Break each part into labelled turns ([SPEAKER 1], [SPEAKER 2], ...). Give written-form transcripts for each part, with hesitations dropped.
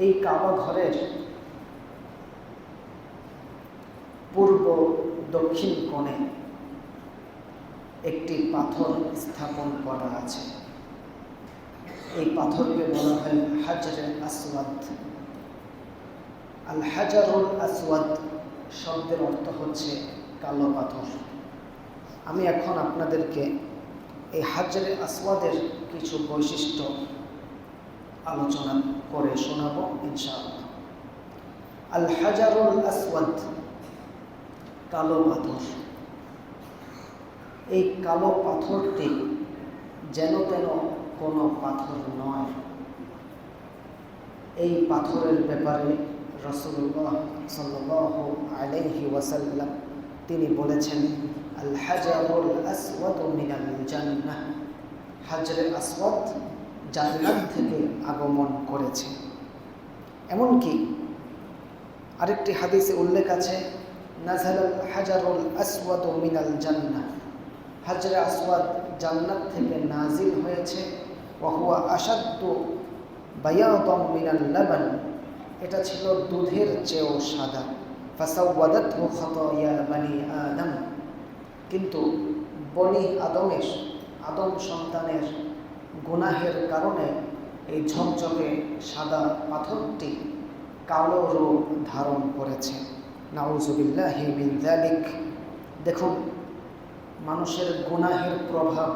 [SPEAKER 1] এই কাবা ঘরের পূর্ব দক্ষিণ কোণে একটি পাথর স্থাপন করা আছে। এই পাথরকে বলা হয় হাজরে আসওয়াদ। আল হাজারুল আসওয়াদ শব্দের অর্থ হচ্ছে কালো পাথর। আমি এখন আপনাদেরকে এই হাজরে আসওয়াদের কিছু বৈশিষ্ট্য আলোচনা করে শোনাবো ইনশাআল্লাহ। আল হাজারুল আসওয়াদ, কালো পাথর। এই কালো পাথরটি যেন তেন কোনো পাথর নয়। এই পাথরের ব্যাপারে রাসূলুল্লাহ সাল্লাল্লাহু আলাইহি ওয়াসাল্লাম তিনি বলেছেন, আল হাজারুল আসওয়াদ মিনাল জান্নাহ, হাজরে আসওয়াদ জান্নাত থেকে আগমন করেছে। এমনকি আরেকটি হাদিসে উল্লেখ আছে, নাযালাল হাজারুল আসওয়াদ মিনাল জান্নাহ, হাজরে আসওয়াদ জান্নাত থেকে নাজিল হয়েছে। ওয়া হুয়া আশাদ্দু বায়াদাম মিনাল লাবান, এটা ছিল দুধের চেয়েও সাদা। ফাসাওয়াদাতহু খাতায়া বানি আদম, কিন্তু বনি আদম সন্তানের গুনাহের কারণে এই ঝকঝকে সাদা পাথরটি কালো রূপ ধারণ করেছে। নাউযুবিল্লাহি মিন যালিক। দেখুন, মানুষের গুনাহের প্রভাব,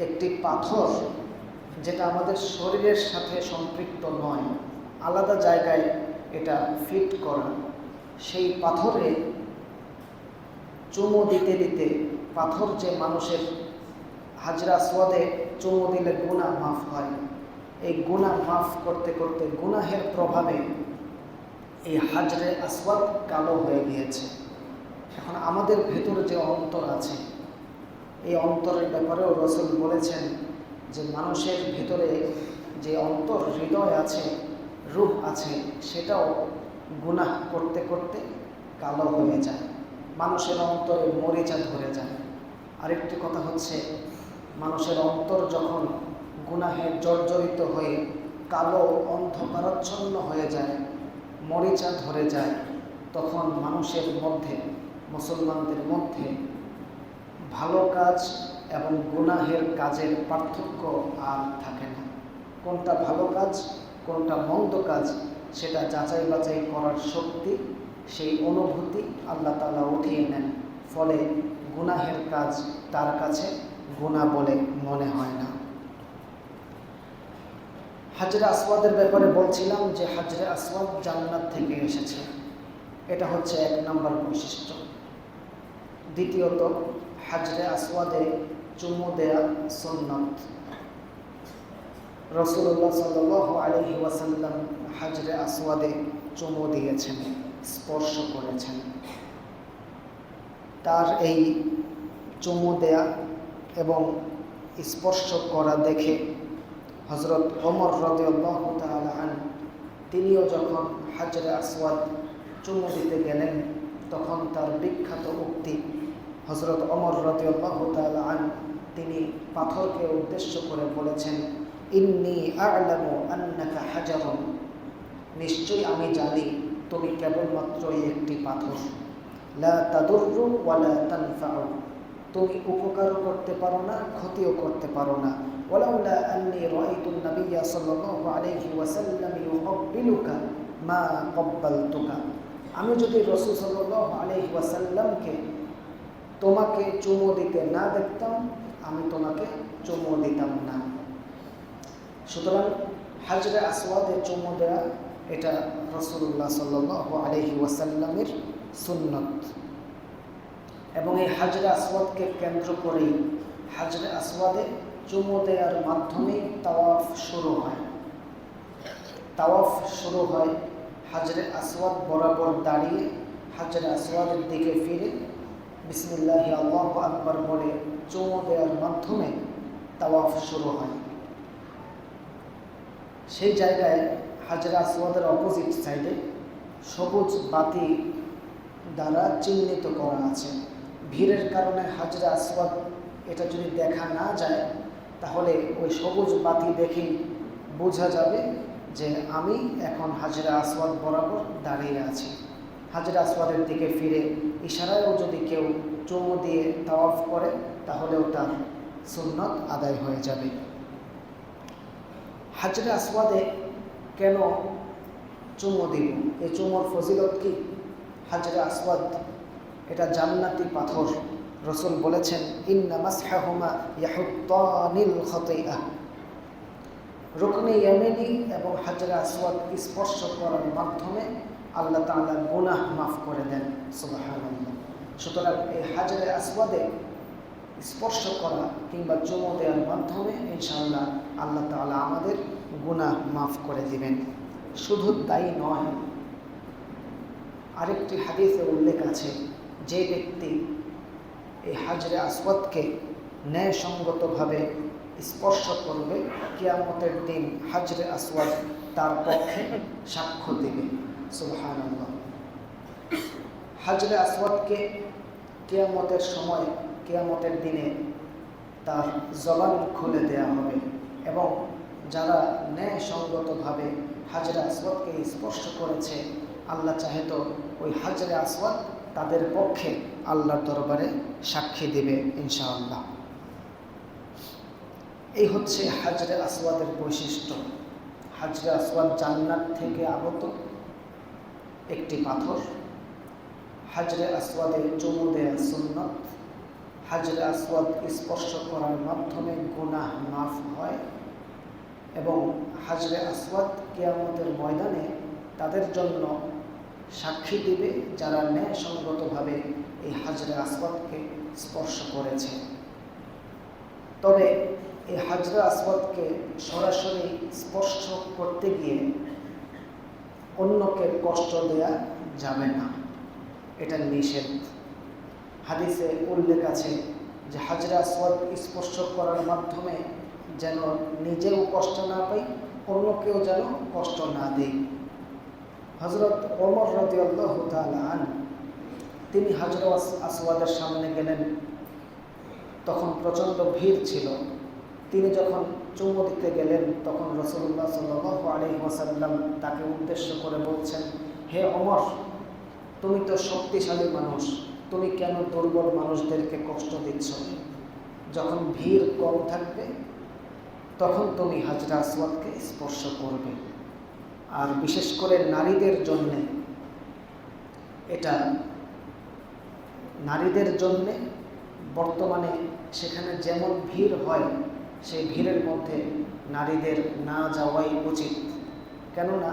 [SPEAKER 1] একটি পাথর যেটা আমাদের শরীরের সাথে সম্পৃক্ত নয়, আলাদা জায়গায় এটা ফিট করা, সেই পাথরে চুমু দিতে দিতে পাথর যে মানুষের হাজরে আসওয়াদে চুমু দিলে গুনাহ মাফ হয়, এই গুনাহ মাফ করতে করতে গুনাহের প্রভাবে এই হাজরে আসওয়াদ কালো হয়ে গিয়েছে। এখন আমাদের ভেতরে যে অন্তর আছে, এই অন্তরের ব্যাপারেও রাসূল বলেছেন যে মানুষের ভেতরে যে অন্তর হৃদয় আছে, রূহ আছে, সেটাও গুনাহ করতে করতে কালো হয়ে যায়, মানুষের অন্তরে মরিচা ধরে যায়। আরেকটি কথা হচ্ছে, মানুষের অন্তর যখন গুনাহে জর্জরিত হয়ে কালো অন্ধকারাচ্ছন্ন হয়ে যায়, মরিচা ধরে যায়, তখন মানুষের মধ্যে, মুসলমানদের মধ্যে ভালো কাজ এবং গুনাহের কাজের পার্থক্য আর থাকে না। কোনটা ভালো কাজ, কোনটা মন্দ কাজ, সেটা যাচাই বাছাই করার শক্তি, সেই অনুভূতি আল্লাহ তাআলা উঠিয়ে নেন। ফলে গুনাহের কাজ তার কাছে গুনাহ বলে মনে হয় না। হাজরে আসওয়াদের ব্যাপারে বলছিলাম যে হাজরে আসওয়াদ জান্নাত থেকে এসেছে, এটা হচ্ছে 1 নম্বর বৈশিষ্ট্য। দ্বিতীয়ত, হাজরে আসওয়াদে চুমু দেয়া সুন্নাত। রাসূলুল্লাহ সাল্লাল্লাহু আলাইহি ওয়াসাল্লাম হাজরে আসওয়াদে চুমু দিয়েছেন, স্পর্শ করেছেন। তার এই চুমু দেয়া এবং স্পর্শ করা দেখে হযরত ওমর রাদিয়াল্লাহু তাআলা আনহু তিনিও যখন হাজরে আসওয়াদ চুমু দিতে গেলেন, তখন তার বিখ্যাত উক্তি, হযরত ওমর রাদিয়াল্লাহু তাআলা আনহু তিনি পাথরকে উদ্দেশ্য করে বলেছেন, ইন্নী আ'লামু আন্নাকা হাজারুন, নিশ্চয়ই আমি জানি তুমি কেবলমাত্রই একটি পাথর। লা তাদুররু ওয়া লা তানফাউ, তুমি উপকারও করতে পারো না, ক্ষতিও করতে পারো না। ওয়ালাউলা আন্নী রাআইতুন নাবিয়্যা সাল্লাল্লাহু আলাইহি ওয়াসাল্লাম ইউকাব্বিলুকা মা ক্বাব্বালতুকা, আমি যদি রাসূল সাল্লাল্লাহু আলাইহি ওয়াসাল্লামকে তোমাকে চুমু দিতে না দেখতাম, আমি তোমাকে চুমু দিতাম না। সুতরাং হাজরে আসওয়াদে চুমু দেওয়া এটা রাসূলুল্লাহ সাল্লাল্লাহু আলাইহি ওয়াসাল্লামের সুন্নত। এবং এই হাজরে আসওয়াদকে কেন্দ্র করেই হাজরে আসওয়াদে চুমু দেওয়ার মাধ্যমে তাওয়াফ শুরু হয়। তাওয়াফ শুরু হয় হাজরে আসওয়াদ বরাবর দাঁড়িয়ে হাজরে আসওয়াদের দিকে ফিরে বিসমিল্লাহি আল্লাহু আকবার বলে চুমু দেওয়ার মাধ্যমে তাওয়াফ শুরু হয়। সেই জায়গায় হাজরে আসওয়াদের অপোজিট সাইডে সবুজ বাতি দ্বারা চিহ্নিত করা আছে। ভিড়ের কারণে হাজরে আসওয়াদ এটা যদি দেখা না যায়, তাহলে ওই সবুজ বাতি দেখেই বোঝা যাবে যে আমি এখন হাজরে আসওয়াদ বরাবর দাঁড়িয়ে আছি। হাজরে আসওয়াদের দিকে ফিরে ইশারায়ও যদি কেউ চুমু দিয়ে তাওয়াফ করে তাহলেও তার সুন্নত আদায় হয়ে যাবে। হাজরে আসওয়াদে কেন চুমু দিব? এই চুমুর ফজিলত কি? হাজরে আসওয়াদ এটা জান্নাতি পাথর। রাসূল বলেছেন, ইন্না মাসহাহুমা ইয়াহুত্তানিল খাতিআ। রুকনে ইয়ামানি এবং হাজরে আসওয়াদ স্পর্শ করার মাধ্যমে আল্লাহ তাআলা গুনাহ মাফ করে দেন। সুবহানাল্লাহ। সুতরাং এই হাজরে আসওয়াদে স্পর্শ করা কিংবা চুমু দেওয়ার মাধ্যমে ইনশাআল্লাহ আল্লাহ তাআলা আমাদের গুনাহ মাফ করে দিবেন। শুধু তাই নয়, আরেকটি হাদিসে উল্লেখ আছে, যে ব্যক্তি এই হাজরে আসওয়াদকে ন্যায়সঙ্গতভাবে স্পর্শ করবে, কিয়ামতের দিন হাজরে আসওয়াদ তার পক্ষে সাক্ষ্য দেবে। সুবহানাল্লাহ। হাজরে আসওয়াদকে কিয়ামতের সময়, কিয়ামতের দিনে তার জবান খুলে দেয়া হবে এবং যারা ন্যায়সঙ্গতভাবে হাজরে আসওয়াদকে স্পর্শ করেছে, আল্লাহ চাহে তো ওই হাজরে আসওয়াদ তাদের পক্ষে আল্লাহর দরবারে সাক্ষী দেবে ইনশাআল্লাহ। এই হচ্ছে হাজরে আসওয়াদের বৈশিষ্ট্য। হাজরে আসওয়াদ জান্নাত থেকে আগত একটি পাথর। হাজরে আসওয়াদে চুমু দেয়া সুন্নত। হাজরে আসওয়াদ স্পর্শ করার মাধ্যমে গুনাহ মাফ হয় এবং হাজরে আসওয়াদ কিয়ামতের ময়দানে তাদের জন্য সাক্ষী দিবে যারা ন্যায়সঙ্গতভাবে এই হাজরে আসওয়াদকে স্পর্শ করেছে। তবে এই হাজরে আসওয়াদকে সরাসরি স্পর্শ করতে গিয়ে অন্যকে কষ্ট দেয়া যাবে না, এটা নিষেধ। হাদিসে উল্লেখ আছে যে হাজরে আসওয়াদ স্পর্শ করার মাধ্যমে যেন নিজেও কষ্ট না পাই, অন্যকেও যেন কষ্ট না দেই। হযরত ওমর রাদিয়াল্লাহু তাআলা আনহু তিনি হাজরে আসওয়াদের সামনে গেলেন, তখন প্রচণ্ড ভিড় ছিল। তিনি যখন চুমু দিতে গেলেন তখন রাসূলুল্লাহ সাল্লাল্লাহু আলাইহি ওয়াসাল্লাম তাকে উদ্দেশ্য করে বলছেন, হে ওমর, তুমি তো শক্তিশালী মানুষ, তুমি কেন দুর্বল মানুষদেরকে কষ্ট দিচ্ছ? যখন ভিড় কম থাকবে তখন তুমি হাজরে আসওয়াদকে স্পর্শ করবে। আর বিশেষ করে নারীদের জন্যে, এটা নারীদের জন্যে বর্তমানে সেখানে যেমন ভিড় হয়, সেই ভিড়ের মধ্যে নারীদের না যাওয়াই উচিত। কেননা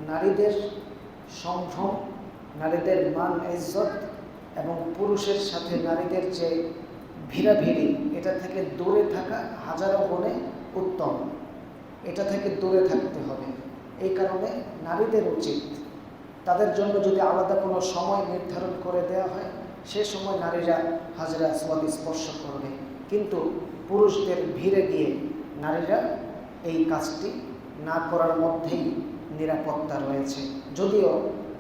[SPEAKER 1] নারীদের সম্ভ্রম, নারীদের মান ইজ্জত এবং পুরুষের সাথে নারীদের যে ভিড়াভিড়ি, এটা থেকে দূরে থাকা হাজারো গুণে উত্তম। এটা থেকে দূরে থাকতে হবে। এই কারণে নারীদের উচিত, তাদের জন্য যদি আলাদা কোনো সময় নির্ধারণ করে দেওয়া হয়, সে সময় নারীরা হাজরে আসওয়াদ স্পর্শ করবে। কিন্তু পুরুষদের ভিড়ে গিয়ে নারীরা এই কাজটি না করার মধ্যেই নিরাপত্তা রয়েছে। যদিও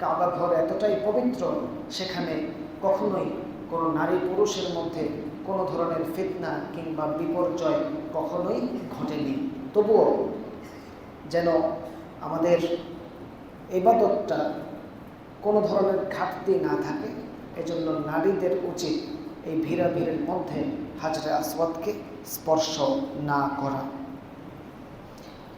[SPEAKER 1] কাবা ঘর এতটাই পবিত্র, সেখানে কখনোই কোনো নারী পুরুষের মধ্যে কোনো ধরনের ফিতনা কিংবা বিপর্যয় কখনোই ঘটেনি। তবুও যেন আমাদের ইবাদতটা কোনো ধরনের ঘাটতি না থাকে, এজন্য নারীদের উচিত এই ভিড়াভিড়ের মধ্যে হাজরে আসওয়াদকে স্পর্শ না করা।